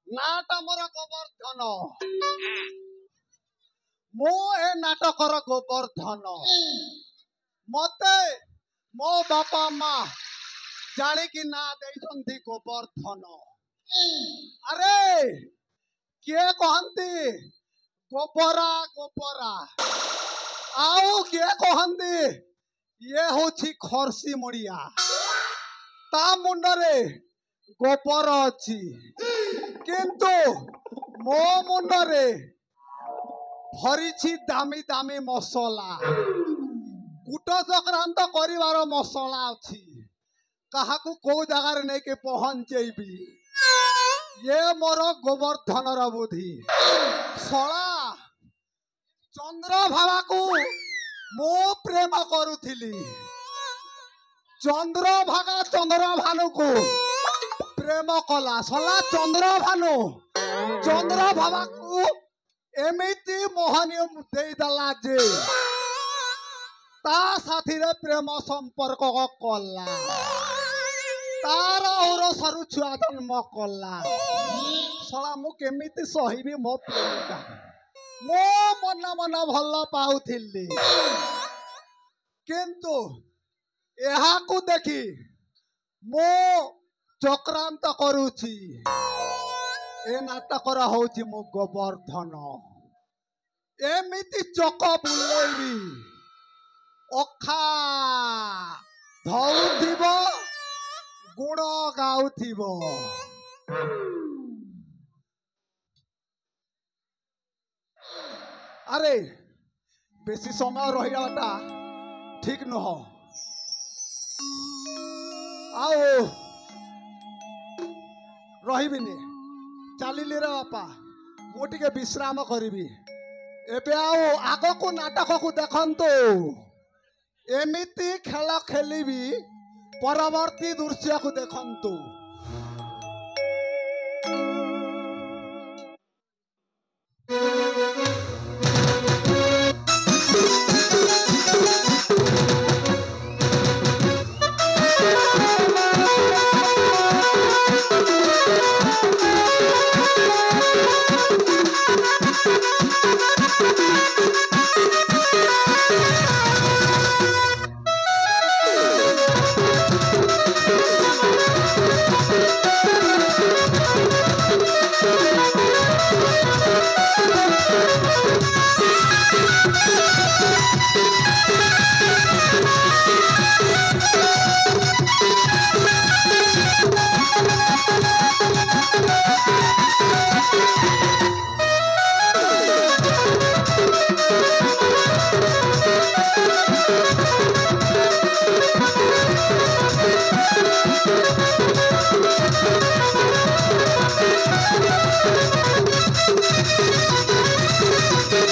नाटा मोर गोवर्धन मो ए नाटकर गोवर्धन मते मो बापा माँ जानिकी ना देइछन्ति गोवर्धन। अरे किए कहती गोबरा गोबरा आउ किए कहती ये होछि खरसी मुड़िया ता मुंडरे गोबर अछि किंतु मो मुंडरे भरिछि दामी दामी मसला कूट चक्रांत करिवार मसला अछि काहाकू को जगार नहीं के पहुंचेबी ये मोर गोवर्धन बुद्धि सला चंद्रभागा को मो प्रेम करुथिली चंद्रभागा चंद्रभानु को प्रेम कला सला चंद्रभानु चंद्रभागा को एमिति मोहनी देला जे ता साथी रे प्रेम संपर्क कला तार और सरू छुआ जन्म कला सला मु केमिति सहिबी मो प्रेमिका मो मन मन भल पाउथिली किंतु एहा को देखी मो चक्रांत करूची ए नाटक होची मो गोवर्धन एमिति चक बुलेबी अखा धौथिब गुण गाउथिब अरे बेसी समय रहियाटा ठीक नह आओ रहिबिनी चलिली रे बापा मु टिके विश्राम करिबी एबे आओ आगो को नाटक को देखंतु एमिति खेल खेलिबी परवर्ती दृश्य को देखंतु।